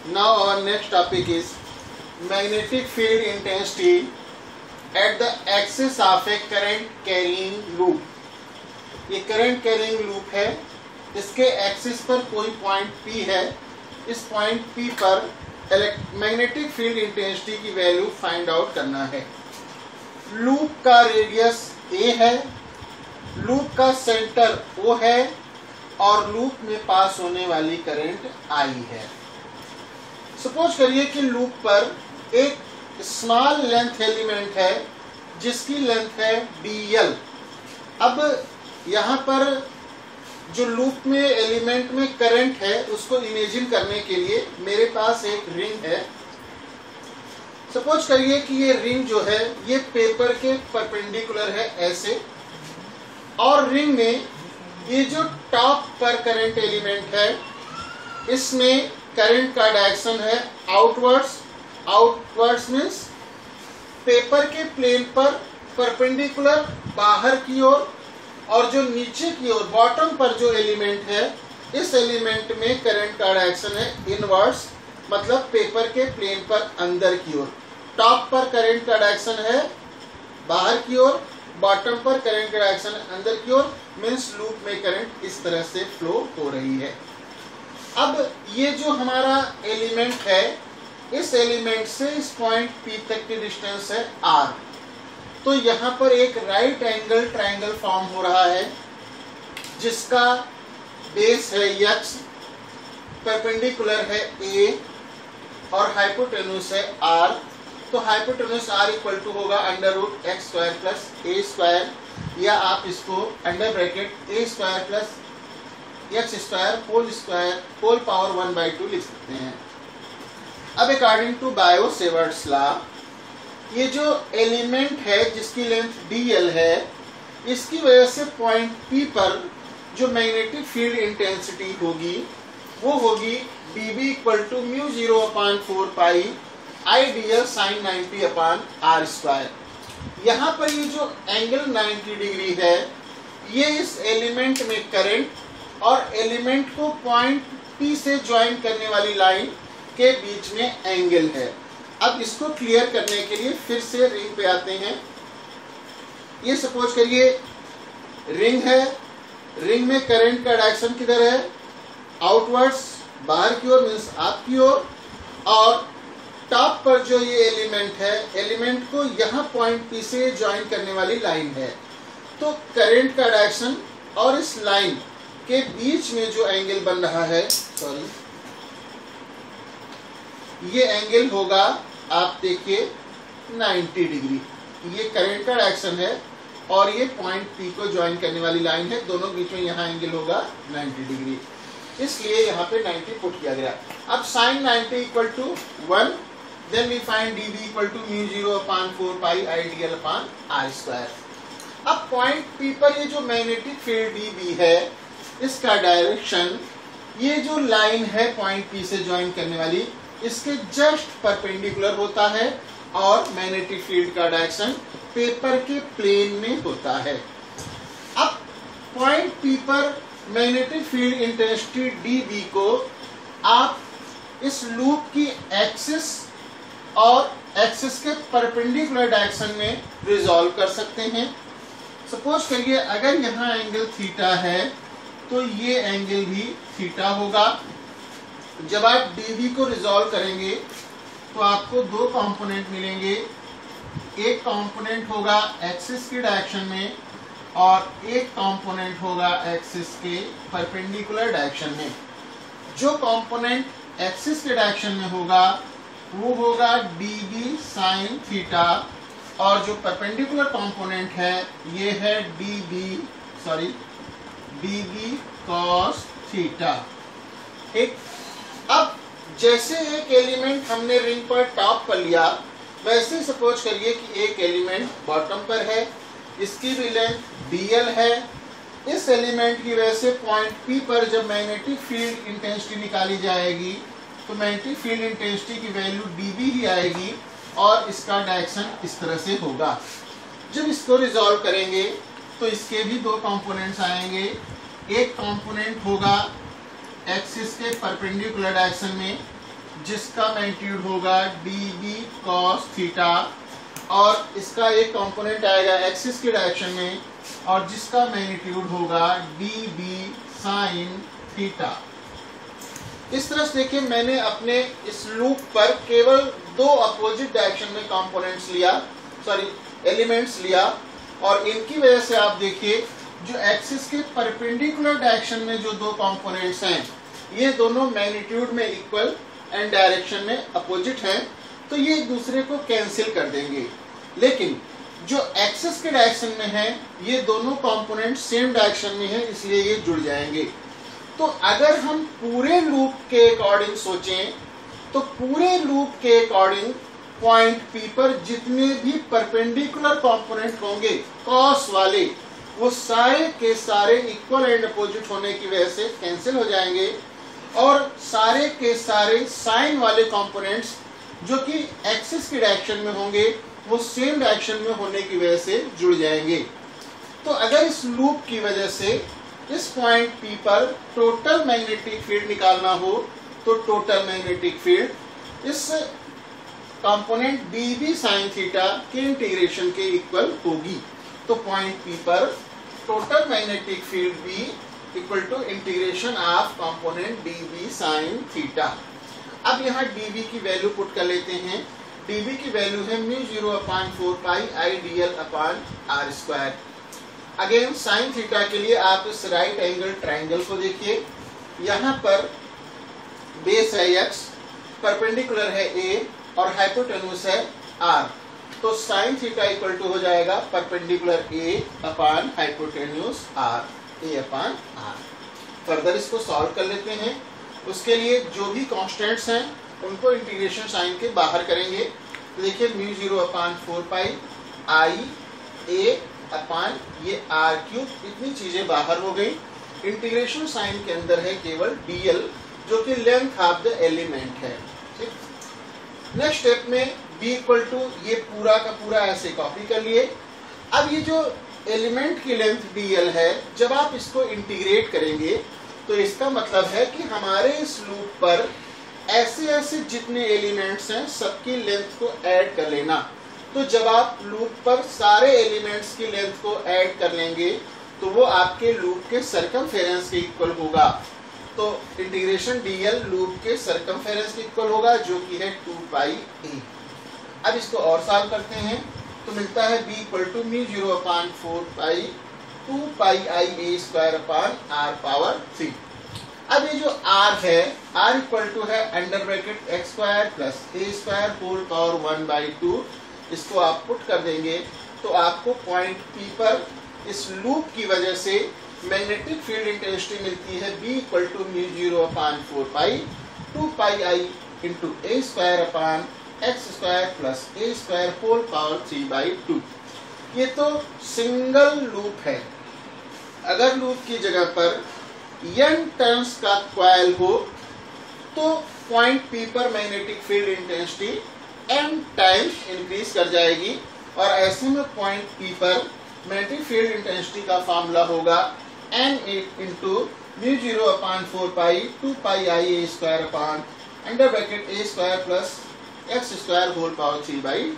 Now our next topic is magnetic field intensity at the axis of a current carrying loop. ये current carrying loop है, इसके axis पर कोई point P है, इस point P पर मैग्नेटिक फील्ड इंटेंसिटी की वैल्यू फाइंड आउट करना है। लूप का रेडियस A है, लूप का सेंटर O है और लूप में पास होने वाली करंट I है। सपोज करिए कि लूप पर एक स्मॉल लेंथ एलिमेंट है जिसकी लेंथ है dl। अब यहाँ पर जो लूप में एलिमेंट में करंट है उसको इमेजिन करने के लिए मेरे पास एक रिंग है। सपोज करिए कि ये रिंग जो है ये पेपर के परपेंडिकुलर है ऐसे, और रिंग में ये जो टॉप पर करंट एलिमेंट है इसमें करंट का डायरेक्शन है आउटवर्ड्स। आउटवर्ड्स मीन्स पेपर के प्लेन पर परपेंडिकुलर बाहर की ओर, और जो नीचे की ओर बॉटम पर जो एलिमेंट है इस एलिमेंट में करंट का डायरेक्शन है इनवर्ड्स, मतलब पेपर के प्लेन पर अंदर की ओर। टॉप पर करंट का डायरेक्शन है बाहर की ओर, बॉटम पर करंट का डायरेक्शन अंदर की ओर, मीन्स लूप में करंट इस तरह से फ्लो हो रही है। अब ये जो हमारा एलिमेंट है इस एलिमेंट से इस पॉइंट P तक की डिस्टेंस है R। तो यहाँ पर एक राइट एंगल ट्रायंगल फॉर्म हो रहा है जिसका बेस है x, परपेंडिकुलर है A और हाइपोटेन्यूज है R। तो हाइपोटेन्यूज R इक्वल टू होगा √x² प्लस a स्क्वायर, या आप इसको under bracket a square plus x square whole power 1/2 लिख सकते हैं। अब अकॉर्डिंग टू बायो-सेवर्ट्स लॉ ये जो एलिमेंट है जिसकी लेंथ dl है इसकी वजह से पॉइंट P पर जो मैग्नेटिक फील्ड इंटेंसिटी होगी वो होगी dB equal to μ0/4 pi IDL sin 90/r²। यहाँ पर ये जो एंगल 90 डिग्री है ये इस एलिमेंट में करंट और एलिमेंट को पॉइंट P से ज्वाइन करने वाली लाइन के बीच में एंगल है। अब इसको क्लियर करने के लिए फिर से रिंग पे आते हैं। ये सपोज करिए रिंग है, रिंग में करंट का डायरेक्शन किधर है आउटवर्ड्स, बाहर की ओर मीन्स आपकी ओर, और टॉप पर जो ये एलिमेंट है एलिमेंट को यहाँ पॉइंट P से ज्वाइन करने वाली लाइन है। तो करंट का डायरेक्शन और इस लाइन के बीच में जो एंगल बन रहा है, सॉरी, ये एंगल होगा आप देखिए 90 डिग्री। ये करंट का डायरेक्शन है और ये पॉइंट P को ज्वाइन करने वाली लाइन है, दोनों बीच में यहाँ एंगल होगा 90 डिग्री, इसलिए यहाँ पे 90 पुट किया गया। अब sin 90 equal to 1, then we find dB equal to μ0/4 pi IDL/r²। अब पॉइंट P पर ये जो मैग्नेटिक फील्ड dB है इसका डायरेक्शन ये जो लाइन है पॉइंट P से ज्वाइन करने वाली इसके जस्ट परपेंडिकुलर होता है और मैग्नेटिक फील्ड का डायरेक्शन पेपर के प्लेन में होता है। अब पॉइंट P पर मैग्नेटिक फील्ड इंटेंसिटी dB को आप इस लूप की एक्सिस और एक्सिस के परपेंडिकुलर डायरेक्शन में रिजॉल्व कर सकते हैं। सपोज करिए अगर यहाँ एंगल थीटा है तो ये एंगल भी थीटा होगा। जब आप dB को रिजॉल्व करेंगे तो आपको दो कंपोनेंट मिलेंगे, एक कंपोनेंट होगा एक्सिस की डायरेक्शन में और एक कंपोनेंट होगा एक्सिस के परपेंडिकुलर डायरेक्शन में। जो कंपोनेंट एक्सिस के डायरेक्शन में होगा वो होगा dB sin थीटा, और जो परपेंडिकुलर कंपोनेंट है ये है dB cos थीटा। ठीक, अब जैसे एक एलिमेंट हमने रिंग पर टॉप पर लिया वैसे सपोज करिए कि एक एलिमेंट बॉटम पर है, इसकी भी लेंथ dl है। इस एलिमेंट की वजह से पॉइंट P पर जब मैग्नेटिक फील्ड इंटेंसिटी निकाली जाएगी तो मैग्नेटिक फील्ड इंटेंसिटी की वैल्यू dB ही आएगी और इसका डायरेक्शन इस तरह से होगा। जब इसको रिजॉल्व करेंगे तो इसके भी दो कंपोनेंट्स आएंगे, एक कंपोनेंट होगा एक्सिस के परपेंडिकुलर डायरेक्शन में जिसका मैग्नीट्यूड होगा dB cos थीटा, और इसका एक कंपोनेंट आएगा एक्सिस के डायरेक्शन में और जिसका मैग्नीट्यूड होगा dB sin थीटा। इस तरह से देखिए मैंने अपने इस लूप पर केवल दो अपोजिट डायरेक्शन में कंपोनेंट्स लिया, एलिमेंट्स लिया, और इनकी वजह से आप देखिए जो एक्सिस के परपेंडिकुलर डायरेक्शन में जो दो कंपोनेंट्स हैं ये दोनों मैग्नीट्यूड में इक्वल एंड डायरेक्शन में अपोजिट हैं, तो ये एक दूसरे को कैंसिल कर देंगे। लेकिन जो एक्सिस के डायरेक्शन में है ये दोनों कंपोनेंट सेम डायरेक्शन में है, इसलिए ये जुड़ जाएंगे। तो अगर हम पूरे लूप के अकॉर्डिंग सोचें तो पूरे लूप के अकॉर्डिंग पॉइंट P पर जितने भी परपेंडिकुलर कंपोनेंट होंगे कॉस वाले, वो सारे के सारे इक्वल एंड अपोजिट होने की वजह से कैंसिल हो जाएंगे, और सारे के सारे साइन वाले कंपोनेंट्स जो कि एक्सिस की डायरेक्शन में होंगे वो सेम डायरेक्शन में होने की वजह से जुड़ जाएंगे। तो अगर इस लूप की वजह से इस पॉइंट P पर टोटल मैग्नेटिक फील्ड निकालना हो तो टोटल मैग्नेटिक फील्ड इस कंपोनेंट dB sin थीटा के इंटीग्रेशन के इक्वल होगी। तो पॉइंट P पर टोटल मैग्नेटिक फील्ड भी equal to integration of component dB sin theta. अब यहाँ dB की वैल्यू पुट कर लेते हैं। dB की वैल्यू है μ0/4 pi IdL/r²। Again sine theta के लिए आप इस राइट एंगल ट्राइंगल को देखिए, यहाँ पर बेस है x, परपेंडिकुलर है a और हाइपोटेन्यूज है r, तो साइन थीटा इक्वल टू हो जाएगा perpendicular a upon hypotenuse r, a/r। Further इसको सॉल्व कर लेते हैं। उसके लिए जो भी कॉन्स्टेंट्स हैं उनको इंटीग्रेशन साइन के बाहर करेंगे। तो देखिए μ0/4 पाई I a अपान ये r3, इतनी चीजें बाहर हो गई। इंटीग्रेशन साइन के अंदर है केवल dl जो कि लेंथ ऑफ द एलिमेंट है। ठीक, नेक्स्ट स्टेप में b इक्वल टू ये पूरा का पूरा ऐसे कॉपी कर लिए। अब ये जो एलिमेंट की लेंथ dl है, जब आप इसको इंटीग्रेट करेंगे तो इसका मतलब है कि हमारे इस लूप पर ऐसे ऐसे जितने एलिमेंट्स हैं सबकी लेंथ को ऐड कर लेना। तो जब आप लूप पर सारे एलिमेंट्स की लेंथ को ऐड कर लेंगे तो वो आपके लूप के सरकमफेरेंस के इक्वल होगा। तो इंटीग्रेशन dl लूप के सरकमफेरेंस के इक्वल होगा जो कि है 2 पाई a। अब इसको और सॉल्व करते हैं तो मिलता है b equal to μ0/4 pi 2 pi ia²/r⁴। अब ये जो r है, r इक्वल टू है under bracket x² plus a² whole power 1/2। इसको आप पुट कर देंगे तो आपको पॉइंट P पर इस लूप की वजह से मैग्नेटिक फील्ड इंटेंसिटी मिलती है b equal to μ0/4 pi 2 pi I into a²/x² plus a² whole power 3/2। ये तो सिंगल लूप है। अगर लूप की जगह पर n टर्न्स का कॉइल हो तो पॉइंट P पर magnetic field intensity n times increase कर जाएगी, और ऐसे में पॉइंट P पर मैग्नेटिक फील्ड इंटेंसिटी का फॉर्मूला होगा n into μ0/4 pi 2 pi ia² under bracket a² plus x² whole power 3/2।